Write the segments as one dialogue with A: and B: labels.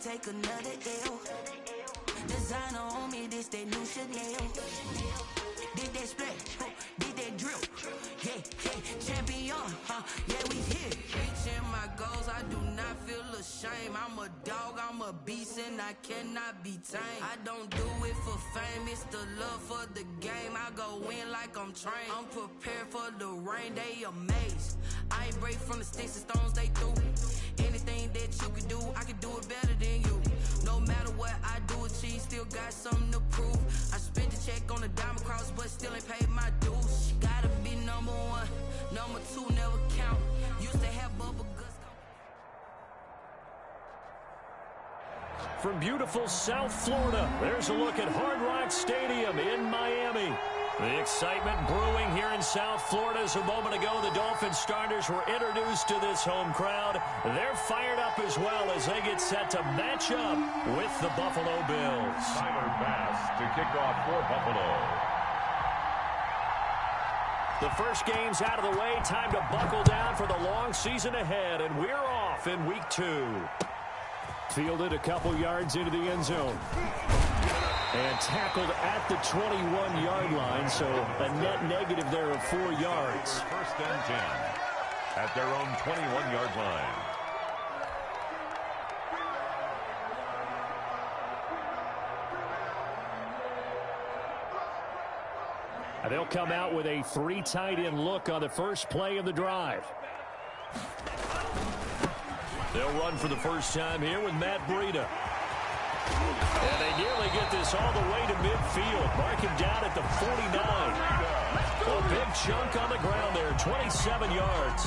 A: take another L. Designer on me, this that new Chanel. Did that splash, did that drill. Yeah, champion, yeah, we here. Reaching my goals, I do not feel ashamed. I'm a dog, I'm a beast, and I cannot be tamed. I don't do it for fame, it's the love for the game. I go in like I'm trained. I'm prepared for the rain, they amazed. I ain't break from the sticks and stones they threw. Anything that you can do, I can do it better than you. No matter what I do, achieve, still got something to prove. I spent the check on the diamond cross, but still ain't paid my dues. Gotta be number one, number two never count. Used to have bubble guts.
B: From beautiful South Florida, there's a look at Hard Rock Stadium in Miami. The excitement brewing here in South Florida. As a moment ago, the Dolphins starters were introduced to this home crowd. They're fired up as well as they get set to match up with the Buffalo Bills.
C: Tyler Bass to kick off for Buffalo.
B: The first game's out of the way. Time to buckle down for the long season ahead, and we're off in week 2. Fielded a couple yards into the end zone. And tackled at the 21-yard line, so a net negative there of 4 yards.
C: First and 10 at their own 21-yard line.
B: And they'll come out with a 3 tight end look on the first play of the drive. They'll run for the first time here with Matt Breida. And they nearly get this all the way to midfield. Mark him down at the 49. A big chunk on the ground there, 27 yards.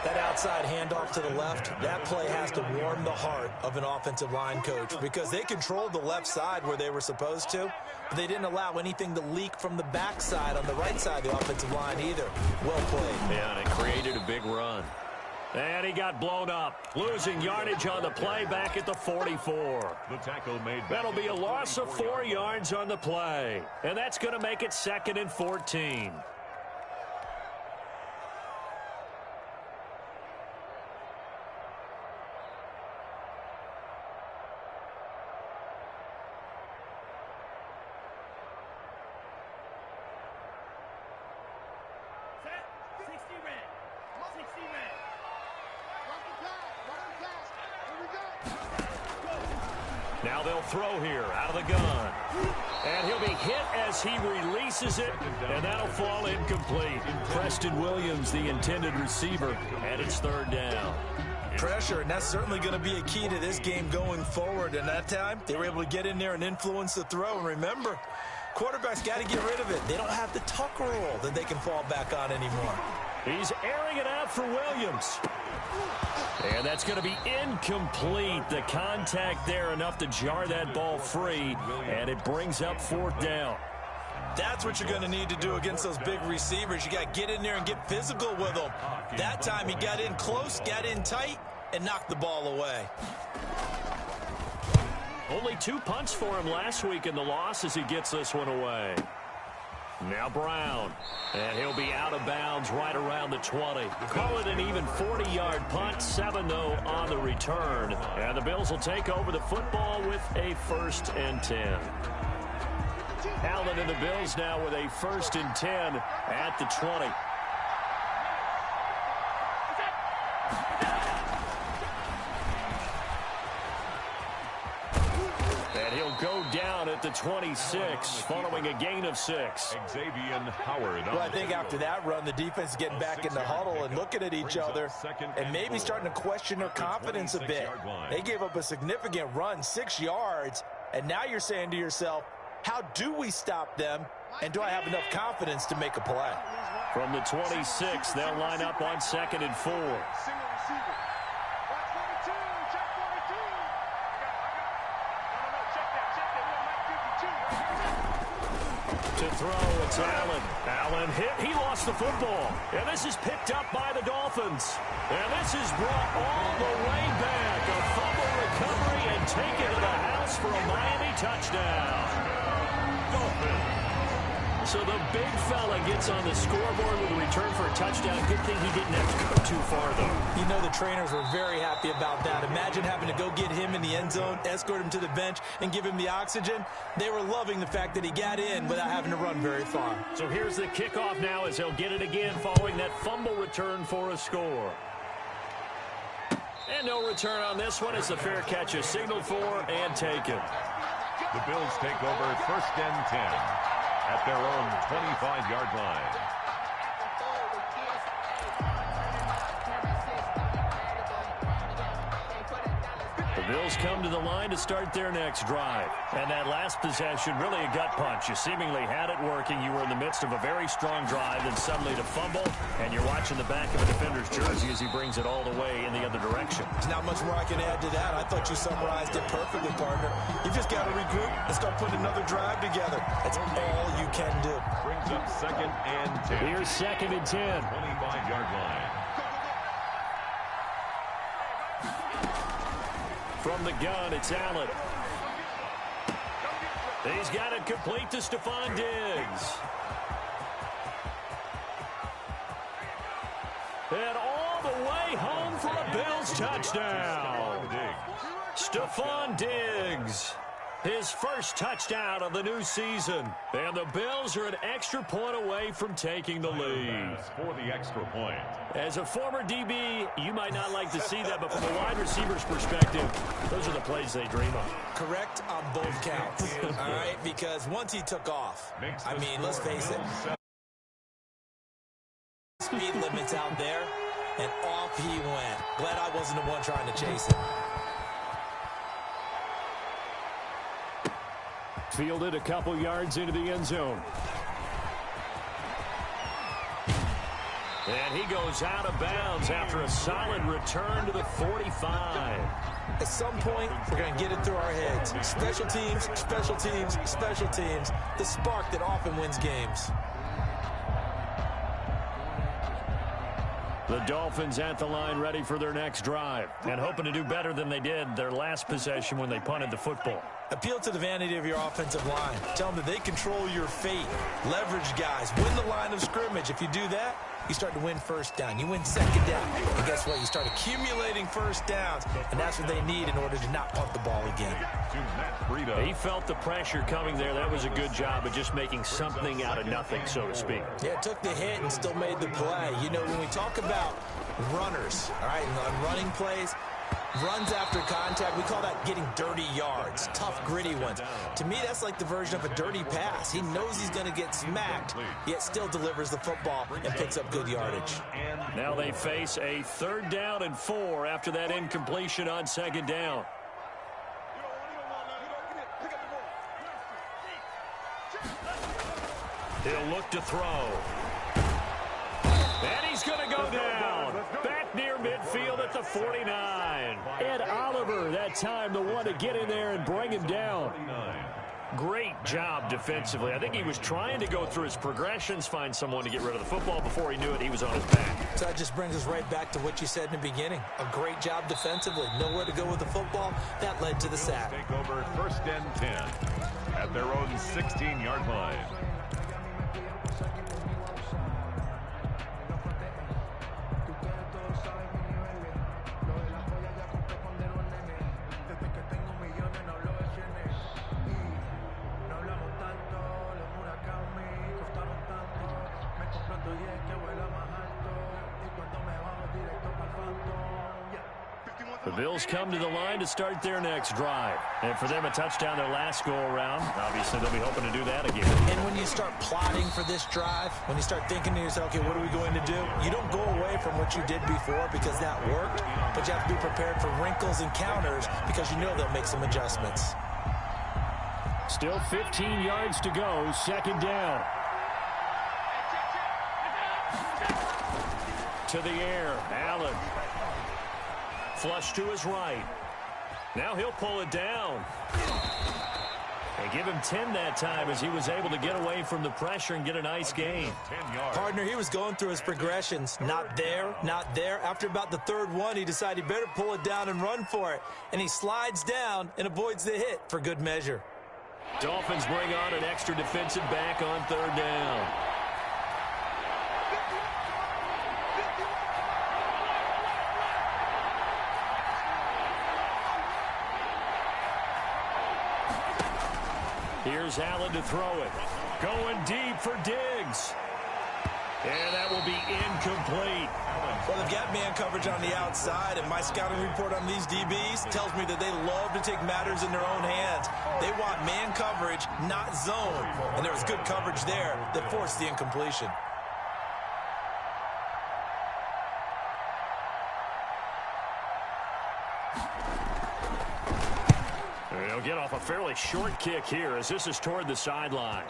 D: That outside handoff to the left, that play has to warm the heart of an offensive line coach because they controlled the left side where they were supposed to, but they didn't allow anything to leak from the backside on the right side of the offensive line either. Well played.
B: Yeah, and it created a big run. And he got blown up, losing yardage on the play back at the 44.
C: The tackle made.
B: That'll be a loss of 4 yards on the play. And that's going to make it 2nd and 14. Now they'll throw here out of the gun. And he'll be hit as he releases it, and that'll fall incomplete. Preston Williams, the intended receiver, and it's 3rd down.
D: Pressure, and that's certainly going to be a key to this game going forward. And that time, they were able to get in there and influence the throw. And remember, quarterbacks got to get rid of it. They don't have the tuck rule that they can fall back on anymore.
B: He's airing it out for Williams. And that's going to be incomplete. The contact there enough to jar that ball free, and it brings up 4th down.
D: That's what you're going to need to do against those big receivers. You got to get in there and get physical with them. That time he got in close, got in tight, and knocked the ball away.
B: Only 2 punts for him last week in the loss as he gets this one away. Now Brown, and he'll be out of bounds right around the 20. Call it an even 40-yard punt, 7-0 on the return. And the Bills will take over the football with a 1st and 10. Allen and the Bills now with a 1st and 10 at the 20. And he'll go down at the 26 following a gain of 6.
C: Xavier Howard.
D: Well, I think after that run, the defense is getting back in the huddle and looking at each other and maybe starting to question their confidence a bit. They gave up a significant run, 6 yards, and now you're saying to yourself, how do we stop them, and do I have enough confidence to make a play?
B: From the 26, they'll line up on 2nd and 4. To throw, it's Allen. Allen hit. He lost the football. And this is picked up by the Dolphins. And this is brought all the way back. A fumble recovery and taken to the house for a Miami touchdown.
C: Dolphins.
B: So the big fella gets on the scoreboard with a return for a touchdown. Good thing he didn't have to go too far, though.
D: You know the trainers were very happy about that. Imagine having to go get him in the end zone, escort him to the bench, and give him the oxygen. They were loving the fact that he got in without having to run very far.
B: So here's the kickoff now as he'll get it again following that fumble return for a score. And no return on this one. It's a fair catch is signaled for and taken.
C: The Bills take over 1st and 10 at their own 25-yard line.
B: The Bills come to the line to start their next drive. And that last possession, really a gut punch. You seemingly had it working. You were in the midst of a very strong drive, then suddenly to fumble, and you're watching the back of a defender's jersey as he brings it all the way in the other direction.
D: There's not much more I can add to that. I thought you summarized it perfectly, partner. You just got to regroup and start putting another drive together. That's all you can do.
C: Brings up 2nd and 10.
B: Here's 2nd and 10.
C: 25-yard line.
B: From the gun, it's Allen. He's got it complete to Stephon Diggs. And all the way home for a Bills touchdown. Stephon Diggs. His first touchdown of the new season. And the Bills are an extra point away from taking the lead.
C: For the extra point.
B: As a former DB, you might not like to see that, but from a wide receiver's perspective, those are the plays they dream of.
D: Correct on both counts, all right? Because once he took off, I mean, let's face it. Speed limits out there, and off he went. Glad I wasn't the one trying to chase him.
B: Fielded a couple yards into the end zone. And he goes out of bounds after a solid return to the 45.
D: At some point, we're going to get it through our heads. Special teams, special teams, special teams. The spark that often wins games.
B: The Dolphins at the line ready for their next drive and hoping to do better than they did their last possession when they punted the football.
D: Appeal to the vanity of your offensive line. Tell them that they control your fate. Leverage guys. Win the line of scrimmage. If you do that, you start to win first down. You win second down. And guess what? You start accumulating first downs. And that's what they need in order to not punt the ball again.
B: He felt the pressure coming there. That was a good job of just making something out of nothing, so to speak.
D: Yeah, took the hit and still made the play. You know, when we talk about runners, all right, on running plays, runs after contact, we call that getting dirty yards, tough, gritty ones. To me, that's like the version of a dirty pass. He knows he's going to get smacked, yet still delivers the football and picks up good yardage.
B: Now they face a 3rd down and 4 after that incompletion on 2nd down. He'll look to throw. And he's going to go down. Back near midfield at the 49. Ed Oliver, that time, the one to get in there and bring him down. Great job defensively. I think he was trying to go through his progressions, find someone to get rid of the football. Before he knew it, he was on his back.
D: So that just brings us right back to what you said in the beginning. A great job defensively. Nowhere to go with the football. That led to the sack.
C: Take over 1st and 10 at their own 16-yard line.
B: The Bills come to the line to start their next drive. And for them, a touchdown their last go-around. Obviously, they'll be hoping to do that again.
D: And when you start plotting for this drive, when you start thinking to yourself, okay, what are we going to do? You don't go away from what you did before because that worked, but you have to be prepared for wrinkles and counters because you know they'll make some adjustments.
B: Still 15 yards to go, 2nd down. To the air, Allen. Flush to his right. Now he'll pull it down. They give him 10 that time as he was able to get away from the pressure and get a nice gain.
D: Partner, he was going through his progressions. Not there, not there. After about the 3rd one, he decided he better pull it down and run for it. And he slides down and avoids the hit for good measure.
B: Dolphins bring on an extra defensive back on third down. Here's Allen to throw it. Going deep for Diggs. And that will be incomplete.
D: Well, they've got man coverage on the outside, and my scouting report on these DBs tells me that they love to take matters in their own hands. They want man coverage, not zone. And there was good coverage there that forced the incompletion.
B: They'll get off a fairly short kick here as this is toward the sideline.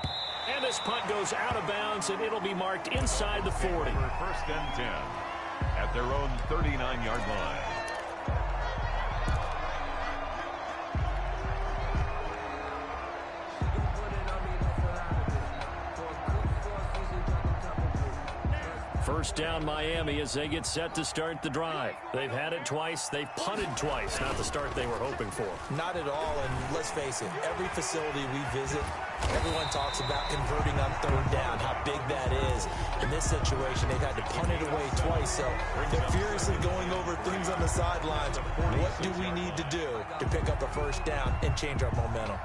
B: And this punt goes out of bounds, and it'll be marked inside the 40.
C: First and 10 at their own 39-yard line.
B: First down Miami as they get set to start the drive. They've had it twice. They've punted twice. Not the start they were hoping for.
D: Not at all, and let's face it, every facility we visit, everyone talks about converting on third down, how big that is. In this situation, they've had to punt it away twice, so they're furiously going over things on the sidelines. What do we need to do to pick up a first down and change our momentum?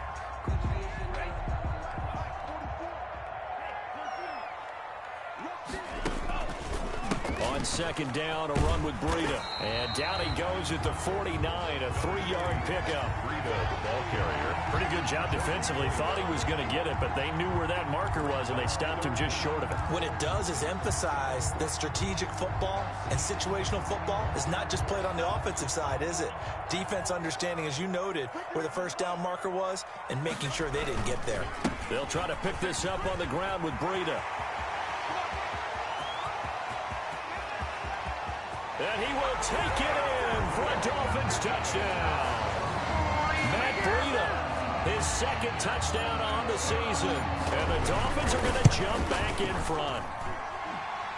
B: On second down, a run with Breida. And down he goes at the 49, a 3-yard pickup.
C: Breida, the ball carrier.
B: Pretty good job defensively. Thought he was going to get it, but they knew where that marker was, and they stopped him just short of it.
D: What it does is emphasize that strategic football and situational football is not just played on the offensive side, is it? Defense understanding, as you noted, where the first down marker was and making sure they didn't get there.
B: They'll try to pick this up on the ground with Breida. And he will take it in for a Dolphins touchdown. Matt Breida, his second touchdown on the season. And the Dolphins are going to jump back in front.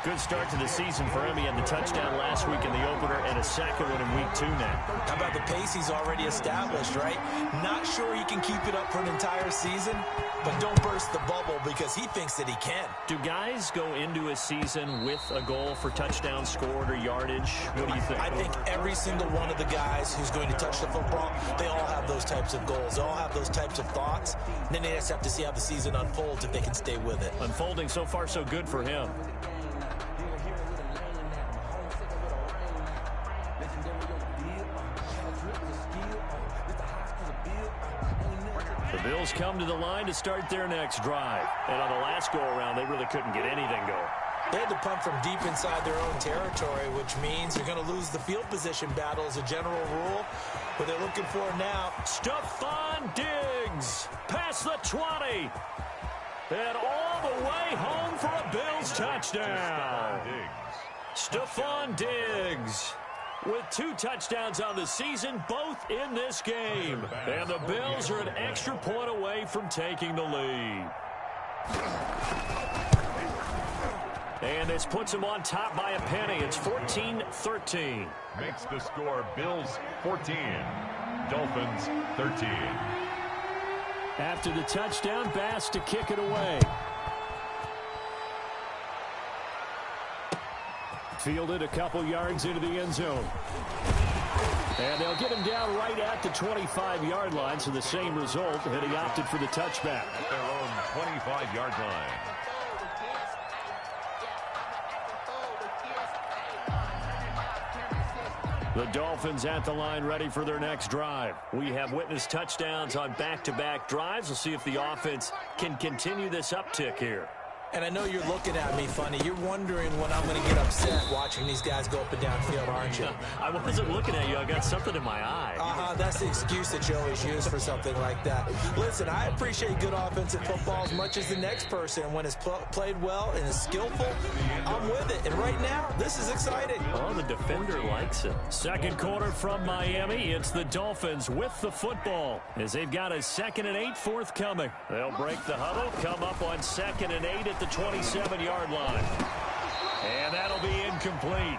B: Good start to the season for him. He had the touchdown last week in the opener and a second one in week 2 now.
D: How about the pace he's already established, right? Not sure he can keep it up for an entire season, but don't burst the bubble because he thinks that he can.
B: Do guys go into a season with a goal for touchdowns scored or yardage? What do you think?
D: I think every single one of the guys who's going to touch the football, they all have those types of goals. They all have those types of thoughts. And then they just have to see how the season unfolds if they can stay with it.
B: Unfolding so far so good for him. The Bills come to the line to start their next drive. And on the last go-around, they really couldn't get anything going.
D: They had to punt from deep inside their own territory, which means they're going to lose the field position battle as a general rule. What they're looking for now.
B: Stephon Diggs past the 20. And all the way home for a Bills touchdown. Stephon Diggs with 2 touchdowns on the season, both in this game. And the Bills are an extra point away from taking the lead. And this puts them on top by a penny. It's 14-13.
C: Makes the score Bills 14, Dolphins 13.
B: After the touchdown, Bass to kick it away. Fielded a couple yards into the end zone. And they'll get him down right at the 25-yard line, so the same result, and he opted for the touchback.
C: At their own 25-yard line.
B: The Dolphins at the line ready for their next drive. We have witnessed touchdowns on back-to-back drives. We'll see if the offense can continue this uptick here.
D: And I know you're looking at me funny. You're wondering when I'm going to get upset watching these guys go up and down field, aren't you?
B: I wasn't looking at you. I got something in my eye.
D: That's the excuse that you always use for something like that. Listen, I appreciate good offensive football as much as the next person. When it's played well and is skillful, I'm with it. And right now, this is exciting.
B: Oh, the defender likes it. Second quarter from Miami. It's the Dolphins with the football as they've got a 2nd and 8 forthcoming. They'll break the huddle, come up on 2nd and 8 at the 27-yard line. And that'll be incomplete.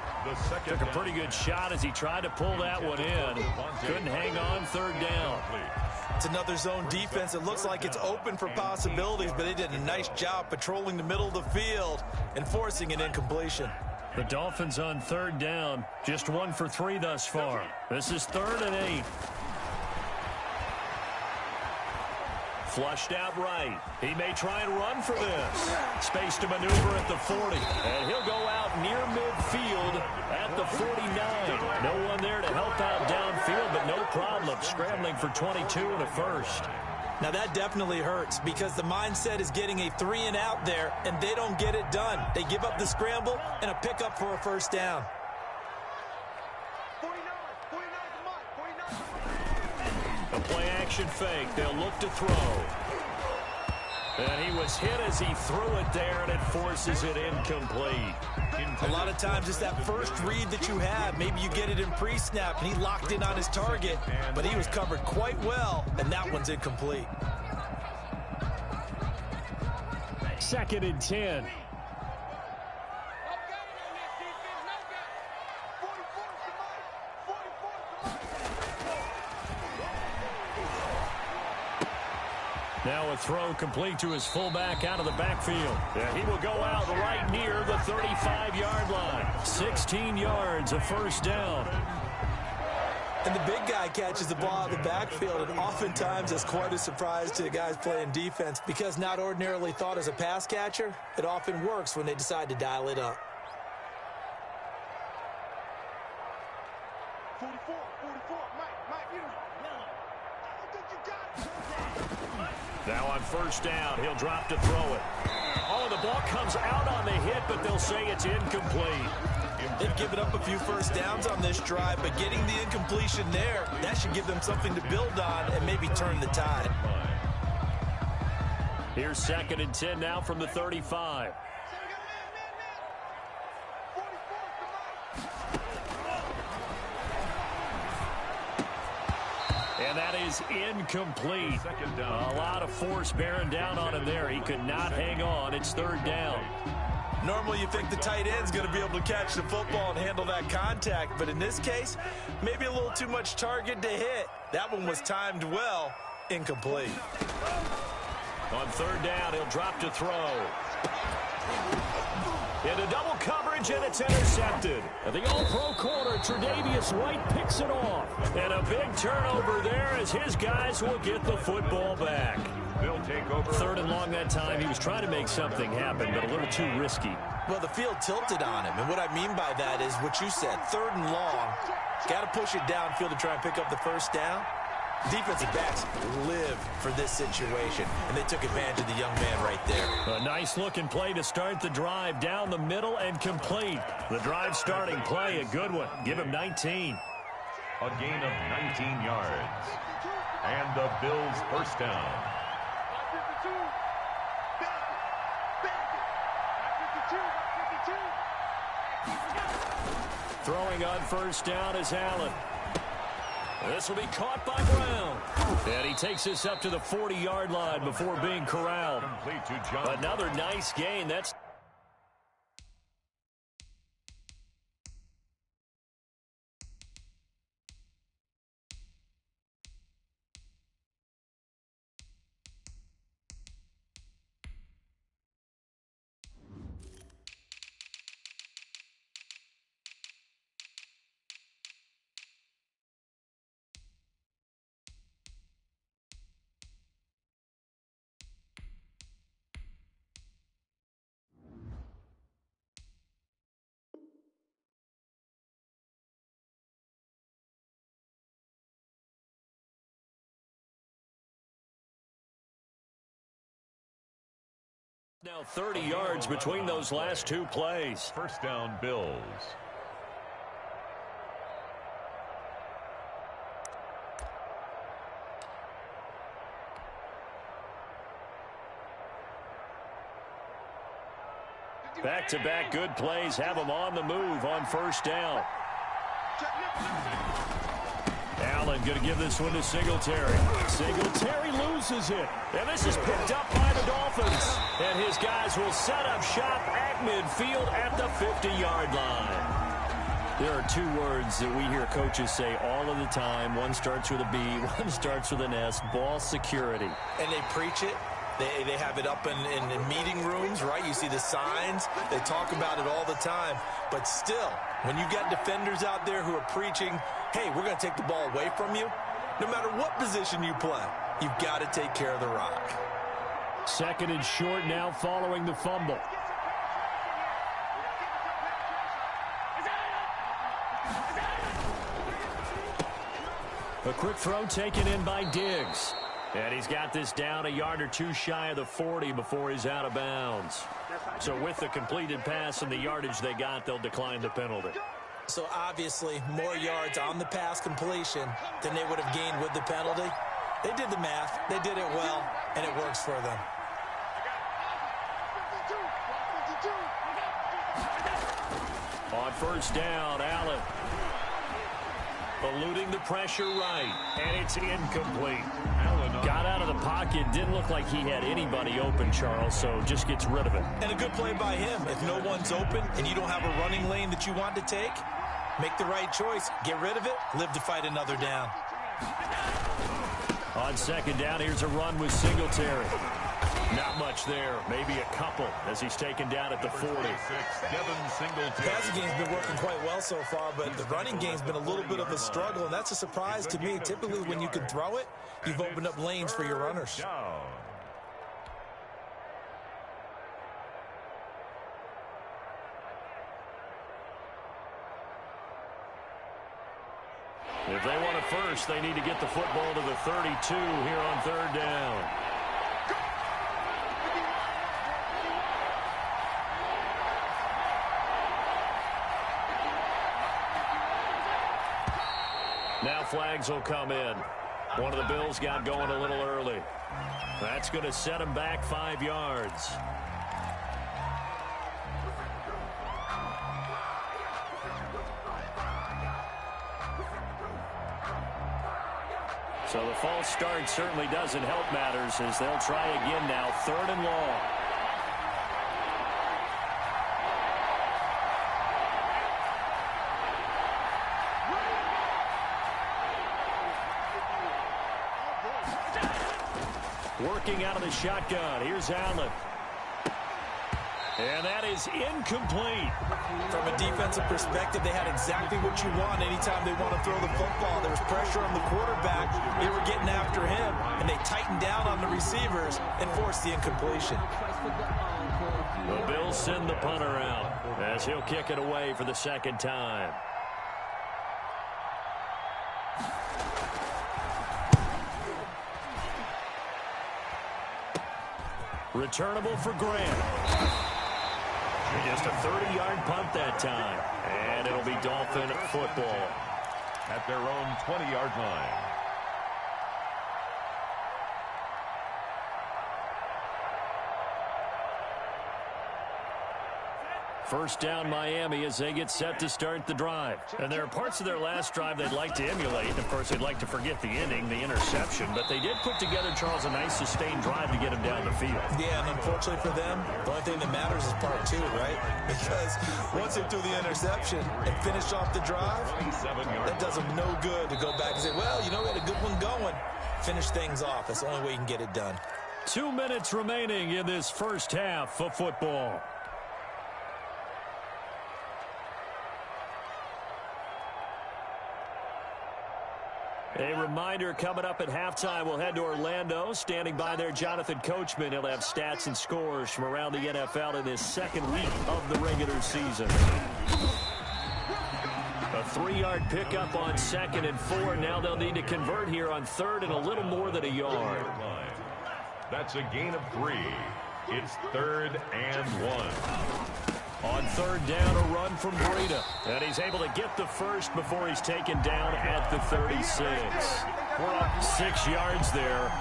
B: Took a pretty good shot as he tried to pull that one in. Couldn't hang on 3rd down.
D: It's another zone defense. It looks like it's open for possibilities, but they did a nice job patrolling the middle of the field and forcing an incompletion.
B: The Dolphins on third down, just 1 for 3 thus far. This is 3rd and 8. Flushed out right. He may try and run for this. Space to maneuver at the 40. And he'll go out near midfield at the 49. No one there to help out downfield, but no problem. Scrambling for 22 and a first.
D: Now that definitely hurts because the mindset is getting a 3 and out there, and they don't get it done. They give up the scramble and a pickup for a first down.
B: A play-action fake. They'll look to throw. And he was hit as he threw it there, and it forces it incomplete.
D: A lot of times it's that first read that you have. Maybe you get it in pre-snap, and he locked in on his target, but he was covered quite well, and that one's incomplete.
B: 2nd and 10. Now a throw complete to his fullback out of the backfield. And he will go out right near the 35-yard line. 16 yards, a first down.
D: And the big guy catches the ball out of the backfield, and oftentimes it's quite a surprise to the guys playing defense because not ordinarily thought as a pass catcher, it often works when they decide to dial it up.
E: 44, Mike, you know. I think you got it.
B: Now on first down, he'll drop to throw it. Oh, the ball comes out on the hit, but they'll say it's incomplete.
D: They've given up a few first downs on this drive, but getting the incompletion there, that should give them something to build on and maybe turn the tide.
B: Here's 2nd and 10 now from the 35. And that is incomplete. A lot of force bearing down on him there. He could not hang on. It's 3rd down.
D: Normally you think the tight end's going to be able to catch the football and handle that contact, but in this case, maybe a little too much target to hit. That one was timed well, incomplete.
B: On 3rd down, he'll drop to throw. Into double coverage, and it's intercepted. And the all-pro corner, Tre'Davious White, picks it off. And a big turnover there as his guys will get the football back.
C: They'll take over.
B: 3rd and long that time. He was trying to make something happen, but a little too risky.
D: Well, the field tilted on him, and what I mean by that is what you said, 3rd and long. Got to push it downfield to try and pick up the first down. Defensive backs live for this situation, and they took advantage of the young man right there.
B: A nice-looking play to start the drive down the middle and complete. The drive starting play, a good one. Give him 19.
C: A gain of 19 yards. And the Bills' first down.
B: Throwing on first down is Allen. This will be caught by Brown. And he takes this up to the 40-yard line before being corralled.
C: Complete to John.
B: Another nice gain. That's now 30 yards between those last two plays.
C: First down, Bills.
B: Back-to-back good plays have them on the move on first down. Allen going to give this one to Singletary. Singletary loses it. And this is picked up by the Dolphins. And his guys will set up shop at midfield at the 50-yard line. There are two words that we hear coaches say all of the time. One starts with a B, one starts with an S, ball security.
D: And they preach it. They have it up in meeting rooms, right? You see the signs. They talk about it all the time. But still, when you got defenders out there who are preaching, hey, we're going to take the ball away from you, no matter what position you play, you've got to take care of the rock.
B: Second and short now following the fumble. A quick throw taken in by Diggs. And he's got this down a yard or two shy of the 40 before he's out of bounds. So with the completed pass and the yardage they got, they'll decline the penalty.
D: So obviously more yards on the pass completion than they would have gained with the penalty. They did the math. They did it well, and it works for them.
B: On first down, Allen. Eluding the pressure right, and it's incomplete. Got out of the pocket, didn't look like he had anybody open, Charles, so just gets rid of it.
D: And a good play by him. If no one's open and you don't have a running lane that you want to take, make the right choice. Get rid of it, live to fight another down.
B: On second down, here's a run with Singletary. Not much there, maybe a couple as he's taken down at the 40.
D: The passing game's been working quite well so far, but the running game's been a little bit of a struggle, and that's a surprise to me. Typically, when you can throw it, you've opened up lanes for your runners.
B: If they want it first, they need to get the football to the 32 here on third down. Now flags will come in. One of the Bills got going a little early. That's going to set him back 5 yards. So the false start certainly doesn't help matters as they'll try again now, third and long. Working out of the shotgun. Here's Allen. And that is incomplete.
D: From a defensive perspective, they had exactly what you want anytime they want to throw the football. There was pressure on the quarterback. They were getting after him, and they tightened down on the receivers and forced the incompletion.
B: The Bills send the punter out as he'll kick it away for the second time. Returnable for Grant. Just a 30-yard punt that time. And it'll be Dolphin football.
C: At their own 20-yard line.
B: First down Miami as they get set to start the drive. And there are parts of their last drive they'd like to emulate. Of course, they'd like to forget the inning, the interception. But they did put together, Charles, a nice sustained drive to get him down the field.
D: Yeah, and unfortunately for them, the only thing that matters is part two, right? Because once they threw the interception and finished off the drive, that does them no good to go back and say, well, you know, we had a good one going. Finish things off. That's the only way you can get it done.
B: 2 minutes remaining in this first half of football. A reminder coming up at halftime, we'll head to Orlando. Standing by there, Jonathan Coachman. He'll have stats and scores from around the NFL in this second week of the regular season. A 3-yard pickup on 2nd and 4. Now they'll need to convert here on 3rd and a little more than a yard.
C: That's a gain of 3. It's 3rd and 1.
B: On 3rd down, a run from Breida. And he's able to get the first before he's taken down at the 36. We're up 6 yards there.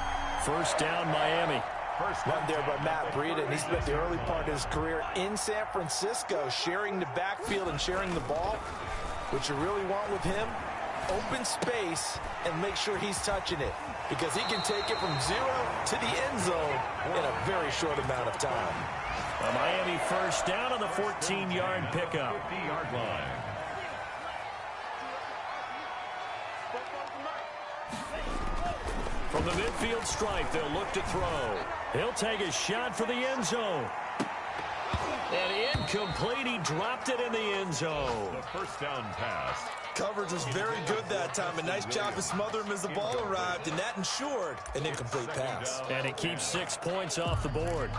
B: First down, Miami.
D: First run there by Matt Breida, and he spent the early part of his career in San Francisco, sharing the backfield and sharing the ball. What you really want with him, open space and make sure he's touching it, because he can take it from 0 to the end zone in a very short amount of time.
B: A Miami first down on the 14-yard pickup.
C: 50-yard line.
B: From the midfield stripe, they'll look to throw. He'll take a shot for the end zone. And incomplete. He dropped it in the end zone.
C: The first down pass.
D: Coverage was very good that time. A nice job to smother him as the ball arrived, and that ensured an incomplete pass.
B: And it keeps 6 points off the board.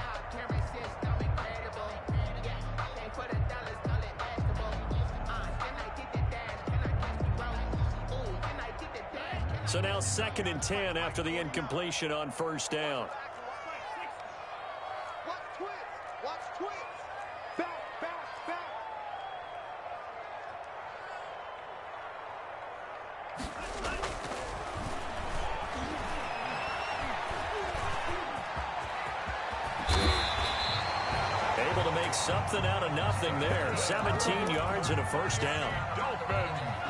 B: So now 2nd and 10 after the incompletion on first down.
E: Watch twins. Watch twins. Back.
B: Able to make something out of nothing there. 17 yards and a first down.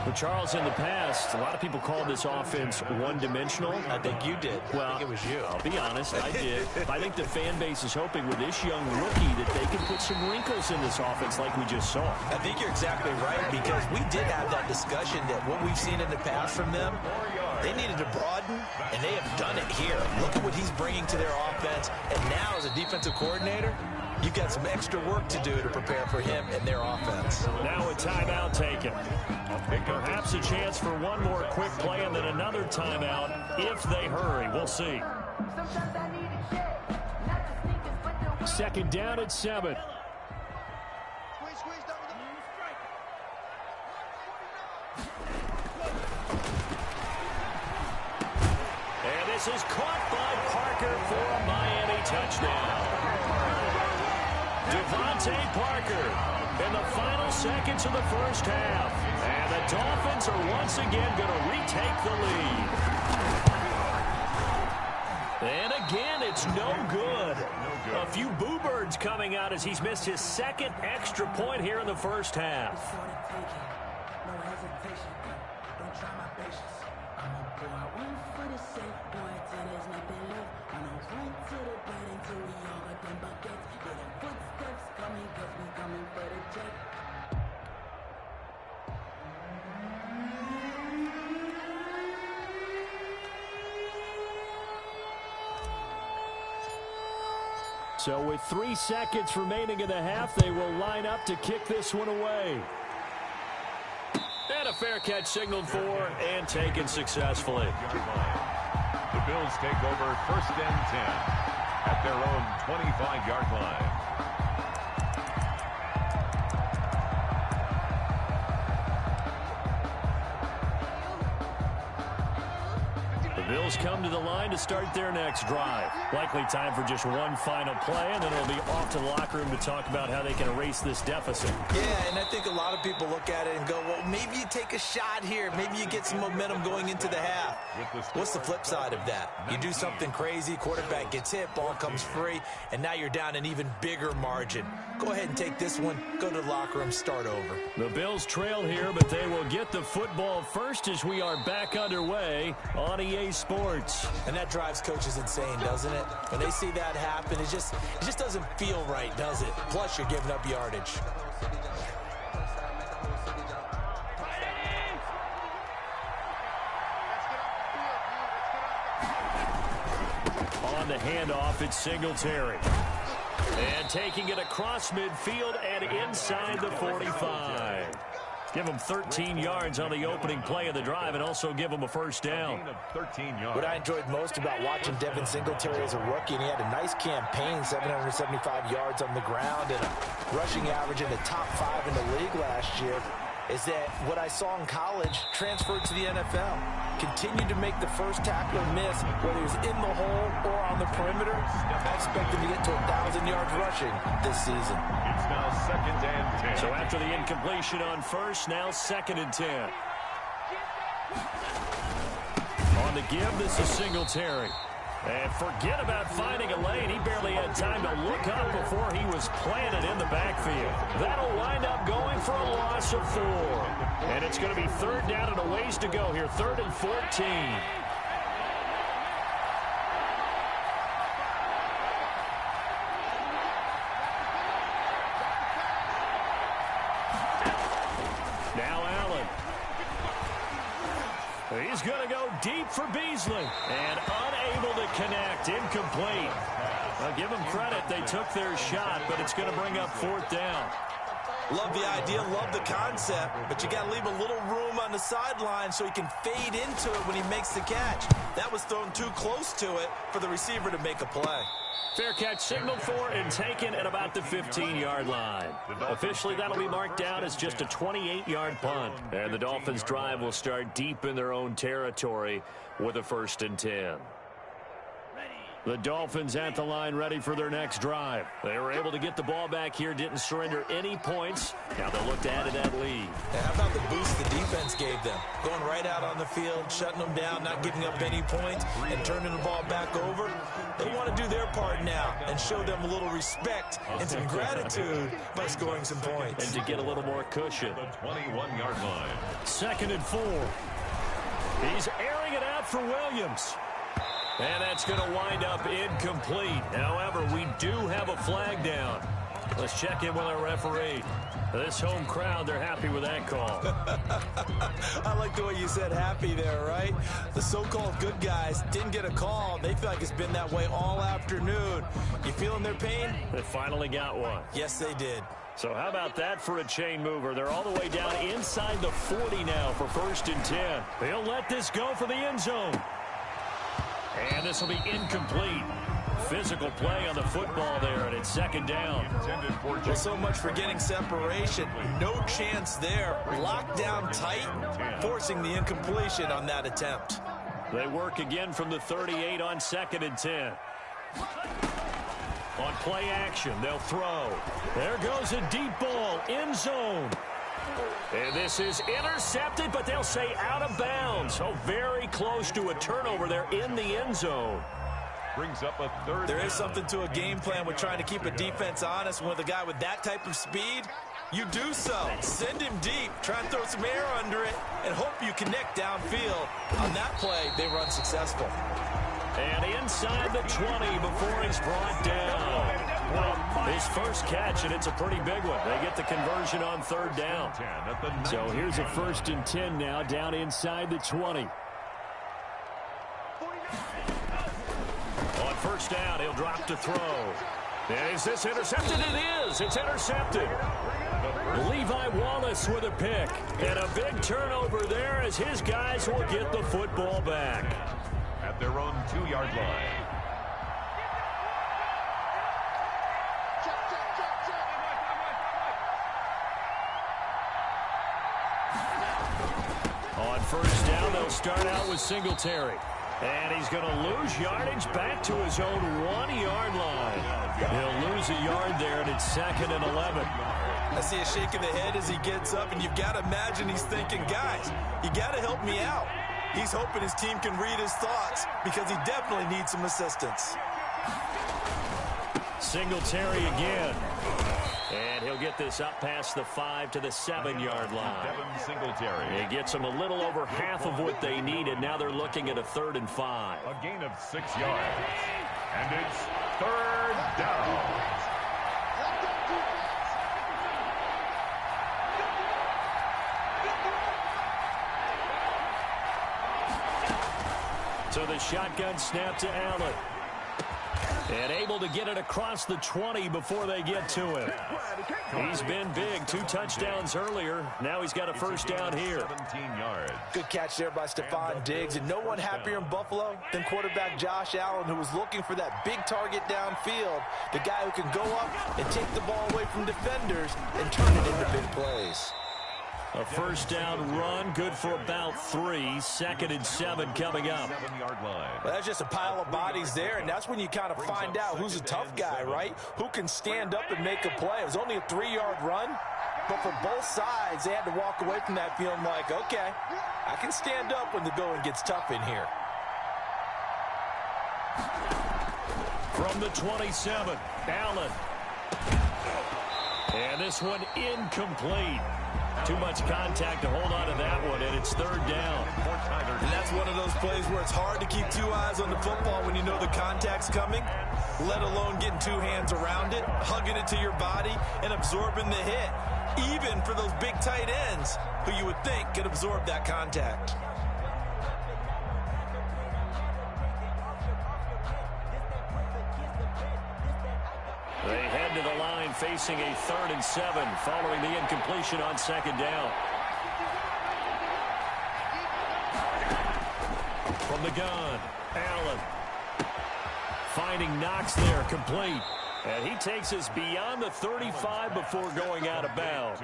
B: Well, Charles, in the past, a lot of people called this offense one-dimensional.
D: I think you did.
B: Well,
D: I think it was you.
B: I'll be honest, I did. I think the fan base is hoping with this young rookie that they can put some wrinkles in this offense like we just saw.
D: I think you're exactly right, because we did have that discussion that what we've seen in the past from them, they needed to broaden, and they have done it here. Look at what he's bringing to their offense, and now as a defensive coordinator, you've got some extra work to do to prepare for him and their offense.
B: Now a timeout taken. Perhaps a chance for one more quick play and then another timeout if they hurry. We'll see. 2nd down at 7.
E: Squeeze, double.
B: And this is caught by Parker for a Miami touchdown. Devontae Parker in the final seconds of the first half. And the Dolphins are once again going to retake the lead. And again, it's no good. A few boo birds coming out as he's missed his 2nd extra point here in the first half. So with 3 seconds remaining in the half, they will line up to kick this one away. And a fair catch signaled for and taken successfully.
C: The Bills take over 1st and 10 at their own 25-yard line.
B: Bills come to the line to start their next drive. Likely time for just one final play, and then it'll be off to the locker room to talk about how they can erase this deficit.
D: Yeah, and I think a lot of people look at it and go, well, maybe you take a shot here. Maybe you get some momentum going into the half. What's the flip side of that? You do something crazy, quarterback gets hit, ball comes free, and now you're down an even bigger margin. Go ahead and take this one, go to the locker room, start over.
B: The Bills trail here, but they will get the football first as we are back underway on EA Sports.
D: And that drives coaches insane, doesn't it? When they see that happen, it just doesn't feel right, does it? Plus, you're giving up yardage.
B: On the handoff, it's Singletary. And taking it across midfield and inside the 45. Give them 13 yards on the opening play of the drive and also give them a first down.
D: What I enjoyed most about watching Devin Singletary as a rookie, and he had a nice campaign, 775 yards on the ground and a rushing average in the top 5 in the league last year, is that what I saw in college transferred to the NFL. Continued to make the first tackler miss, whether he was in the hole or on the perimeter. I expect him to get to 1,000 yards rushing this season.
C: It's now 2nd and 10.
B: So after the incompletion on first, now 2nd and 10. On the give, this is Singletary. And forget about finding a lane. He barely had time to look up before he was planted in the backfield. That'll wind up going for a loss of 4. And it's going to be 3rd down and a ways to go here. 3rd and 14. Now Allen. He's going to go deep for Beasley. And unable to connect. Incomplete. Now, give them credit. They took their shot, but it's going to bring up fourth down.
D: Love the idea, love the concept, but you got to leave a little room on the sideline so he can fade into it when he makes the catch. That was thrown too close to it for the receiver to make a play.
B: Fair catch signaled for and taken at about the 15-yard line. Officially, that'll be marked down as just a 28-yard punt. And the Dolphins' drive will start deep in their own territory with a 1st and 10. The Dolphins at the line ready for their next drive. They were able to get the ball back here, didn't surrender any points. Now they'll look to add to that lead.
D: And how about the boost the defense gave them? Going right out on the field, shutting them down, not giving up any points, and turning the ball back over. They want to do their part now and show them a little respect and some gratitude by scoring some points.
B: And to get a little more cushion.
C: The 21-yard line.
B: 2nd and 4. He's airing it out for Williams. And that's going to wind up incomplete. However, we do have a flag down. Let's check in with our referee. This home crowd, they're happy with that call.
D: I like the way you said happy there, right? The so-called good guys didn't get a call. They feel like it's been that way all afternoon. You feeling their pain?
B: They finally got one.
D: Yes, they did.
B: So how about that for a chain mover? They're all the way down inside the 40 now for 1st and 10. They'll let this go for the end zone. And this will be incomplete. Physical play on the football there, and it's 2nd down.
D: Well, so much for getting separation. No chance there. Locked down tight, forcing the incompletion on that attempt.
B: They work again from the 38 on 2nd and 10. On play action, they'll throw. There goes a deep ball, end zone. And this is intercepted, but they'll say out of bounds. So very close to a turnover there in the end zone.
C: Brings up a 3rd
D: There
C: down.
D: is something to a game plan with trying to keep a defense honest. With a guy with that type of speed, you do so. Send him deep, try and throw some air under it, and hope you connect downfield. On that play, they were unsuccessful.
B: And inside the 20 before he's brought down. His first catch, and it's a pretty big one. They get the conversion on 3rd down. So here's a 1st and 10 now, down inside the 20. On 1st down, he'll drop to throw. And is this intercepted? It is. It's intercepted. Levi Wallace with a pick. And a big turnover there as his guys will get the football back.
C: At their own 2-yard line.
B: On 1st down, they'll start out with Singletary. And he's going to lose yardage back to his own 1-yard line. He'll lose a yard there, and it's 2nd and 11.
D: I see a shake of the head as he gets up, and you've got to imagine he's thinking, guys, you got to help me out. He's hoping his team can read his thoughts because he definitely needs some assistance.
B: Singletary again. And he'll get this up past the 5 to the 7-yard line.
C: Devin Singletary.
B: It gets them a little over half of what they needed. Now they're looking at a 3rd and 5.
C: A gain of 6 yards. And it's 3rd down.
B: So the shotgun snap to Allen. And able to get it across the 20 before they get to him. He's been big. 2 touchdowns earlier. Now he's got a 1st down here.
C: 17 yards.
D: Good catch there by Stephon Diggs. And no one happier in Buffalo than quarterback Josh Allen, who was looking for that big target downfield. The guy who can go up and take the ball away from defenders and turn it into big plays.
B: A 1st down run, good for about 3. 2nd and 7 coming up.
C: 7-yard line.
D: Well, that's just a pile of bodies there, and that's when you kind of find out who's a tough guy, right? Who can stand up and make a play. It was only a 3-yard run, but for both sides, they had to walk away from that feeling like, okay, I can stand up when the going gets tough in here.
B: From the 27, Allen. And this one incomplete. Too much contact to hold on to that one, and it's 3rd down.
D: And that's one of those plays where it's hard to keep 2 eyes on the football when you know the contact's coming, let alone getting 2 hands around it, hugging it to your body, and absorbing the hit, even for those big tight ends who you would think could absorb that contact.
B: They head to the line facing a 3rd and 7 following the incompletion on 2nd down. From the gun, Allen. Finding Knox there, complete. And he takes us beyond the 35 before going out of bounds.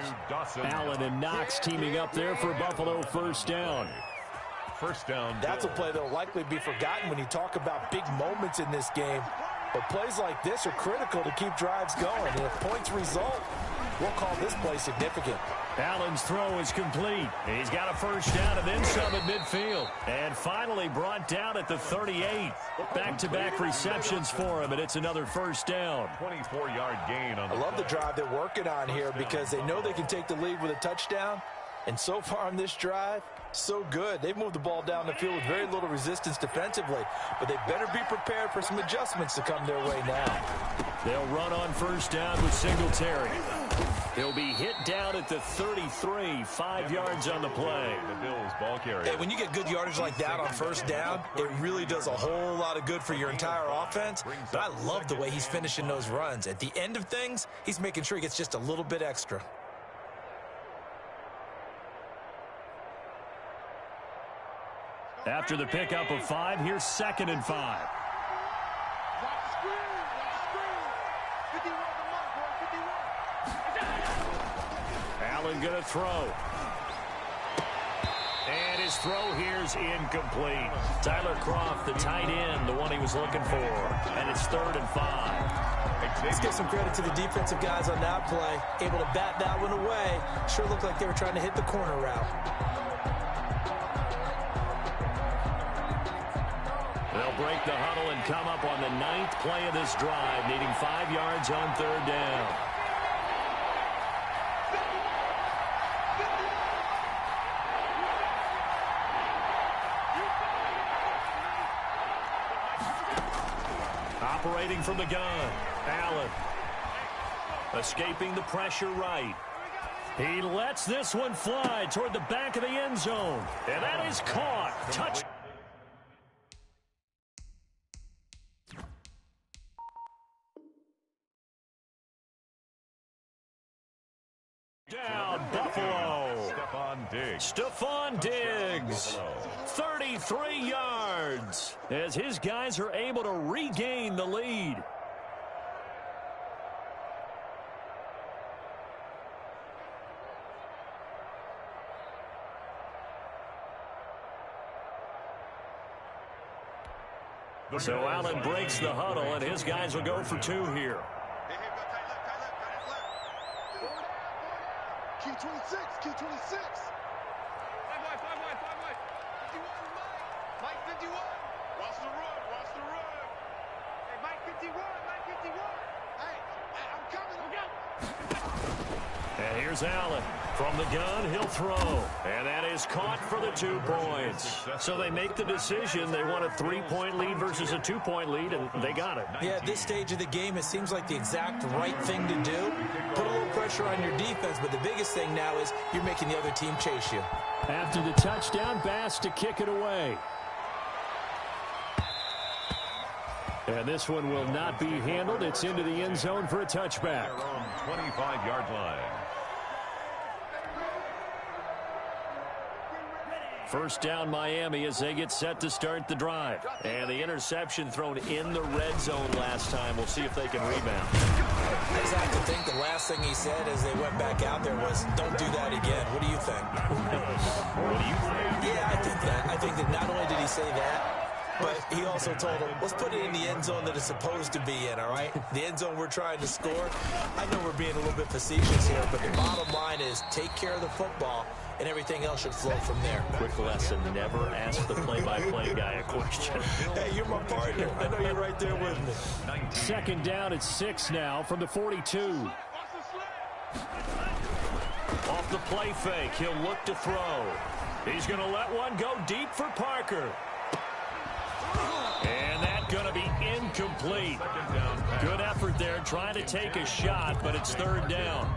B: Allen and Knox teaming up there for Buffalo 1st down.
C: First down.
D: That's a play that will likely be forgotten when you talk about big moments in this game. But plays like this are critical to keep drives going. And if points result, we'll call this play significant.
B: Allen's throw is complete. He's got a 1st down and then some at midfield. And finally brought down at the 38. Back-to-back receptions for him, and it's another 1st down.
C: 24-yard gain on the
D: I love the drive they're working on here because they know they can take the lead with a touchdown. And so far on this drive, so good. They've moved the ball down the field with very little resistance defensively. But they better be prepared for some adjustments to come their way now.
B: They'll run on 1st down with Singletary. He'll be hit down at the 33, 5 yards on the play.
C: The Bills ball carrier.
D: Hey, when you get good yardage like that on 1st down, it really does a whole lot of good for your entire offense. But I love the way he's finishing those runs. At the end of things, he's making sure he gets just a little bit extra.
B: After the pickup of 5, here's 2nd and 5. Allen going to throw. And his throw here's incomplete. Tyler Kroft, the tight end, the one he was looking for. And it's 3rd and 5.
D: Let's give some credit to the defensive guys on that play. Able to bat that one away. Sure looked like they were trying to hit the corner route.
B: They'll break the huddle and come up on the 9th play of this drive, needing 5 yards on 3rd down. Operating from the gun, Allen. Escaping the pressure right. He lets this one fly toward the back of the end zone. And that is caught. Touch. Down, Buffalo. Stephon Diggs. 33 yards as his guys are able to regain the lead. So Allen breaks the huddle, and his guys will go for 2 here.
E: Q26, Q26. Mike 51. Watch the run, watch the run. Hey, Mike 51, Mike 51. Hey, I'm coming.
B: And here's Allen. From the gun, he'll throw. And that is caught for the 2 points. So they make the decision. They want a 3-point lead versus a 2-point lead, and they got it.
D: Yeah, at this stage of the game, it seems like the exact right thing to do. Put a little pressure on your defense, but the biggest thing now is you're making the other team chase you.
B: After the touchdown, Bass to kick it away. And this one will not be handled. It's into the end zone for a touchback.
C: 25-yard line.
B: First down, Miami, as they get set to start the drive. And the interception thrown in the red zone last time. We'll see if they can rebound.
D: I just have to think the last thing he said as they went back out there was, don't do that again. What do you think?
B: What do you think?
D: Yeah, I think that. I think that not only did he say that, but he also told them, let's put it in the end zone that it's supposed to be in, all right? The end zone we're trying to score. I know we're being a little bit facetious here, but the bottom line is take care of the football, and everything else should flow from there.
B: Quick lesson, never ask the play-by-play guy a question.
D: Hey, you're my partner. I know you're right there with me.
B: 2nd down at 6 now from the 42. Off the play fake, he'll look to throw. He's going to let one go deep for Parker. And that's going to be incomplete. Good effort there trying to take a shot, but it's 3rd down.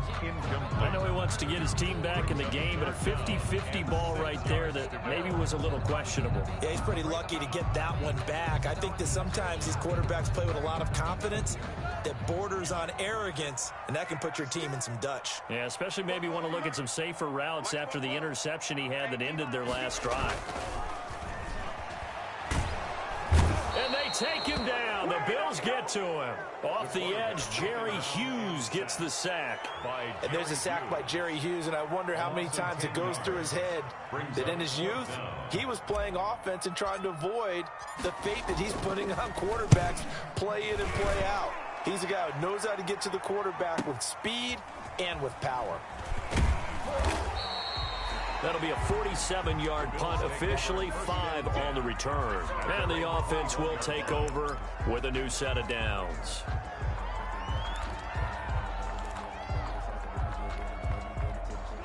B: I know he wants to get his team back in the game, but a 50-50 ball right there that maybe was a little questionable.
D: Yeah, he's pretty lucky to get that one back. I think that sometimes these quarterbacks play with a lot of confidence that borders on arrogance, and that can put your team in some Dutch.
B: Yeah, especially maybe want to look at some safer routes after the interception he had that ended their last drive. And they take him down. The Bills get to him. Off the edge, Jerry Hughes gets the sack.
D: And there's a sack by Jerry Hughes, and I wonder how many times it goes through his head that in his youth, he was playing offense and trying to avoid the fate that he's putting on quarterbacks play in and play out. He's a guy who knows how to get to the quarterback with speed and with power.
B: That'll be a 47-yard punt, officially 5 on the return. And the offense will take over with a new set of downs.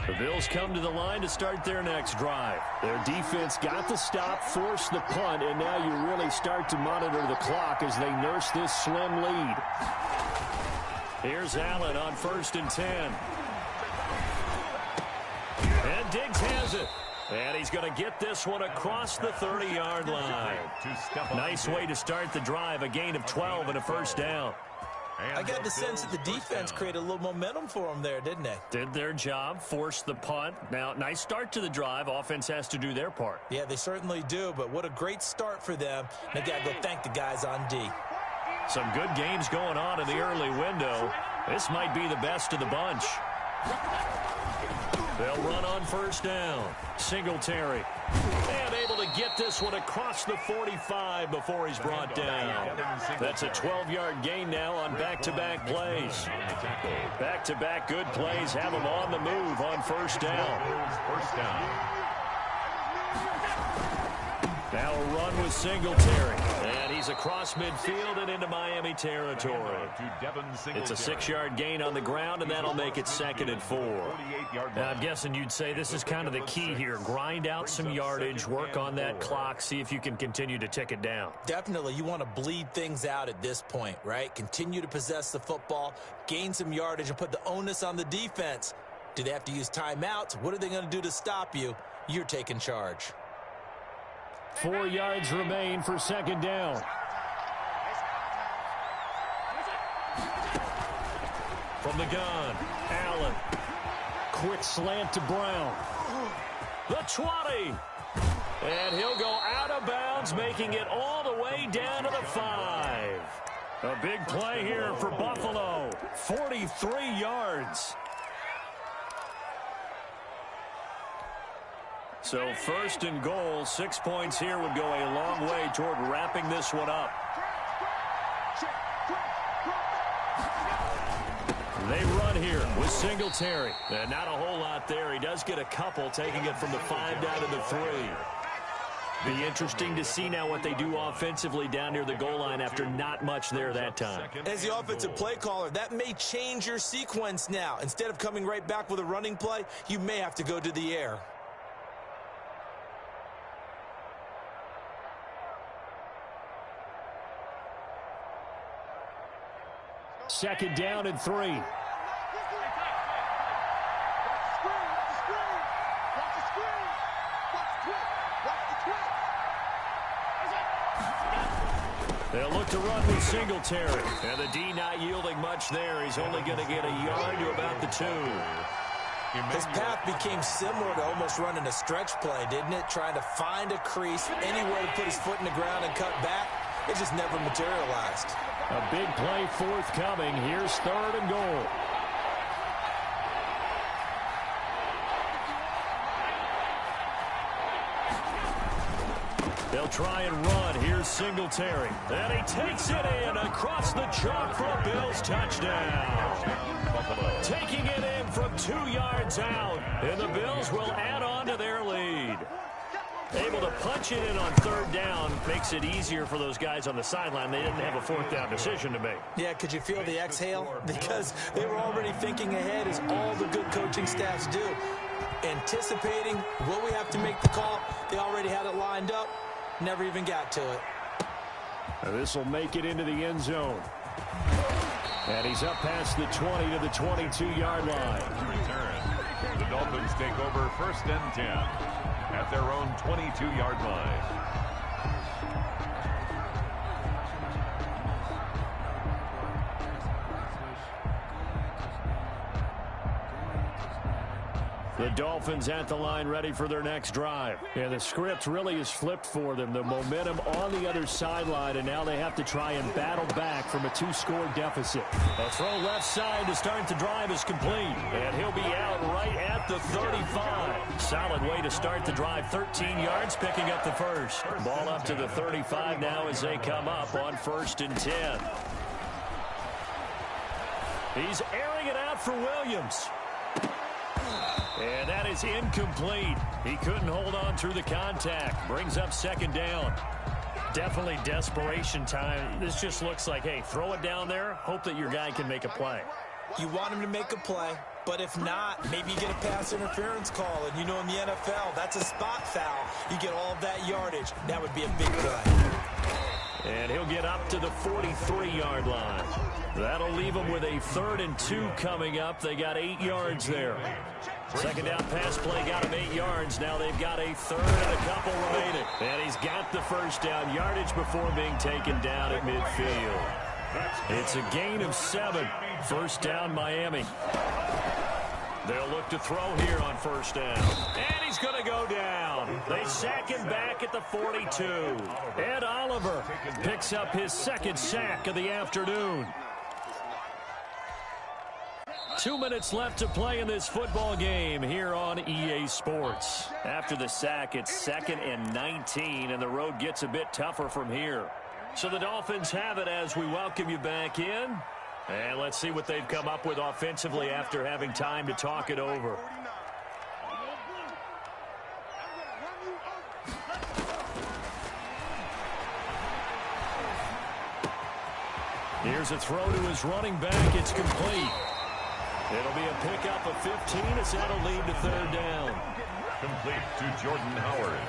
B: The Bills come to the line to start their next drive. Their defense got the stop, forced the punt, and now you really start to monitor the clock as they nurse this slim lead. Here's Allen on 1st and 10. And Diggs has it. And he's going to get this one across the 30-yard line. Nice way to start the drive, a gain of 12 and a first down.
D: I got the sense that the defense created a little momentum for them there, didn't they?
B: Did their job, forced the punt. Now, nice start to the drive. Offense has to do their part.
D: Yeah, they certainly do, but what a great start for them. They got to go thank the guys on D.
B: Some good games going on in the early window. This might be the best of the bunch. They'll run on 1st down. Singletary. And able to get this one across the 45 before he's brought down. That's a 12-yard gain now on back-to-back plays. Back-to-back good plays have him on the move on 1st down. Now a run with Singletary. And he's across midfield and into Miami territory. It's a 6-yard gain on the ground, and that'll make it 2nd and 4. Now, I'm guessing you'd say this is kind of the key here. Grind out some yardage, work on that clock, see if you can continue to tick it down.
D: Definitely. You want to bleed things out at this point, right? Continue to possess the football, gain some yardage, and put the onus on the defense. Do they have to use timeouts? What are they going to do to stop you? You're taking charge.
B: 4 yards remain for 2nd down. From the gun, Allen. Quick slant to Brown. The 20. And he'll go out of bounds, making it all the way down to the 5. A big play here for Buffalo. 43 yards. So 1st and goal, 6 points here would go a long way toward wrapping this one up. They run here with Singletary. And not a whole lot there. He does get a couple, taking it from the 5 down to the 3. Be interesting to see now what they do offensively down near the goal line after not much there that time.
D: As the offensive play caller, that may change your sequence now. Instead of coming right back with a running play, you may have to go to the air.
B: Second down and 3. They'll look to run with Singletary. And the D not yielding much there. He's only going to get a yard to about the 2.
D: His path became similar to almost running a stretch play, didn't it? Trying to find a crease, anywhere to put his foot in the ground and cut back. It just never materialized.
B: A big play forthcoming. Here's 3rd and goal. They'll try and run. Here's Singletary. And he takes it in across the chalk for a Bills touchdown. Taking it in from 2 yards out. And the Bills will add on to their lead. Able to punch it in on 3rd down makes it easier for those guys on the sideline. They didn't have a 4th down decision to make.
D: Yeah, could you feel the exhale? Because they were already thinking ahead, as all the good coaching staffs do. Anticipating, will we have to make the call? They already had it lined up. Never even got to it.
B: This will make it into the end zone. And he's up past the 20 to the 22-yard line.
C: Return. The Dolphins take over 1st and 10 at their own 22-yard line.
B: The Dolphins at the line ready for their next drive. Yeah, the script really is flipped for them. The momentum on the other sideline, and now they have to try and battle back from a 2-score deficit. A throw left side to start the drive is complete, and he'll be out right at the 35. Solid way to start the drive. 13 yards, picking up the first. Ball up to the 35 now as they come up on 1st and 10. He's airing it out for Williams. And that is incomplete. He couldn't hold on through the contact. Brings up 2nd down. Definitely desperation time. This just looks like, hey, throw it down there. Hope that your guy can make a play.
D: You want him to make a play, but if not, maybe you get a pass interference call. And you know in the NFL, that's a spot foul. You get all of that yardage. That would be a big play.
B: And he'll get up to the 43-yard line. That'll leave him with a 3rd and 2 coming up. They got 8 yards there. 2nd down pass play got him 8 yards. Now they've got a 3rd and a couple remaining. And he's got the 1st down yardage before being taken down at midfield. It's a gain of 7. 1st down, Miami. They'll look to throw here on 1st down. And he's going to go down. They sack him back at the 42. Ed Oliver picks up his 2nd sack of the afternoon. 2 minutes left to play in this football game here on EA Sports. After the sack, it's 2nd and 19, and the road gets a bit tougher from here. So the Dolphins have it as we welcome you back in. And let's see what they've come up with offensively after having time to talk it over. Here's a throw to his running back. It's complete. It'll be a pickup of 15 as that'll lead to 3rd down.
C: Complete to Jordan Howard.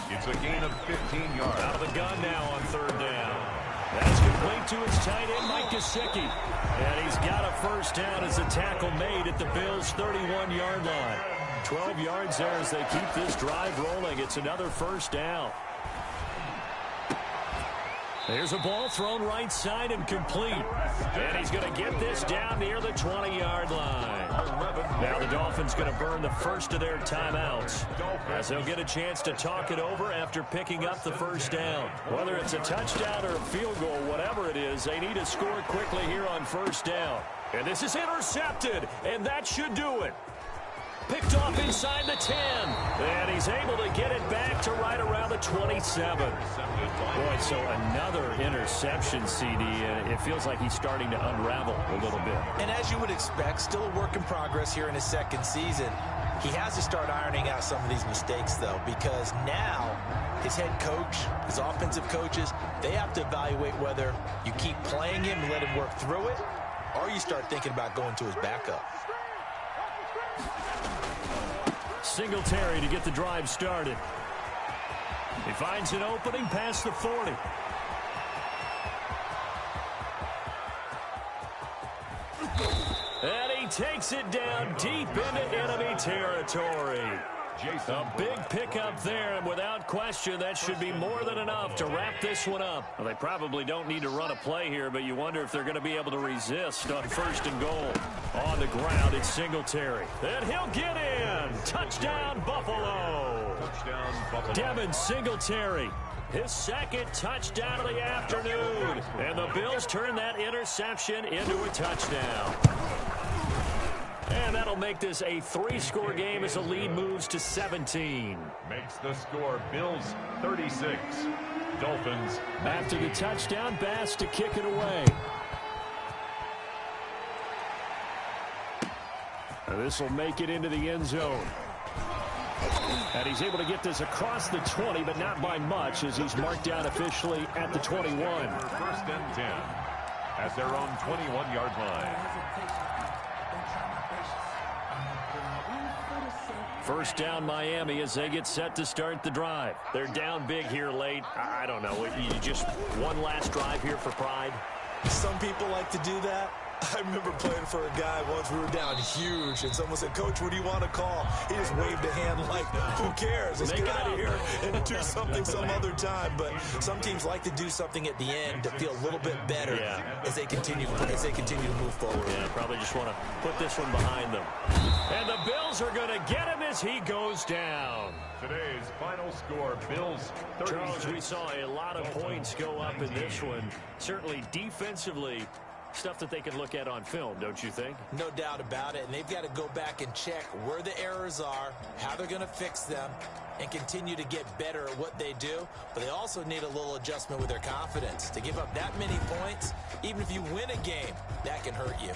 C: It's a gain of 15 yards.
B: Out of the gun now on 3rd down. That's complete to his tight end, Mike Gesicki. And he's got a 1st down as the tackle made at the Bills' 31-yard line. 12 yards there as they keep this drive rolling. It's another 1st down. There's a ball thrown right side and complete. And he's going to get this down near the 20-yard line. Now the Dolphins going to burn the first of their timeouts as they'll get a chance to talk it over after picking up the 1st down. Whether it's a touchdown or a field goal, whatever it is, they need to score quickly here on 1st down. And this is intercepted, and that should do it. Picked off inside the 10. And he's able to get it back to right around the 27. Boy, so another interception, CD, and it feels like he's starting to unravel a little bit.
D: And as you would expect, still a work in progress here in his 2nd season. He has to start ironing out some of these mistakes, though, because now his head coach, his offensive coaches, they have to evaluate whether you keep playing him and let him work through it, or you start thinking about going to his backup.
B: Singletary to get the drive started. He finds an opening past the 40. And he takes it down deep into enemy territory. A big pickup there, and without question, that should be more than enough to wrap this one up. Well, they probably don't need to run a play here, but you wonder if they're going to be able to resist on 1st and goal. On the ground, it's Singletary. And he'll get in. Touchdown, Buffalo.
C: Touchdown, Buffalo.
B: Devin Singletary, his 2nd touchdown of the afternoon. And the Bills turn that interception into a touchdown. And that'll make this a 3-score game as the lead moves to 17.
C: Makes the score Bills 36. Dolphins.
B: After the touchdown, Bass to kick it away. This will make it into the end zone. And he's able to get this across the 20, but not by much as he's marked down officially at the 21.
C: 1st and 10 at their own 21-yard line.
B: 1st down Miami as they get set to start the drive. They're down big here late. I don't know. You just one last drive here for pride.
D: Some people like to do that. I remember playing for a guy once. We were down huge, and someone said, "Coach, what do you want to call?" He just waved a hand like, "Who cares? Let's get out of here and do something some other time." But some teams like to do something at the end to feel a little bit better as they continue to move forward.
B: Yeah, probably just want to put this one behind them. And the Bills are going to get him as he goes down.
C: Today's final score, Bills 36.
B: Charles, we saw a lot of points go up in this one. Certainly defensively, stuff that they can look at on film, don't you think?
D: No doubt about it, and they've got to go back and check where the errors are, how they're going to fix them, and continue to get better at what they do. But they also need a little adjustment with their confidence. To give up that many points, even if you win a game, that can hurt you.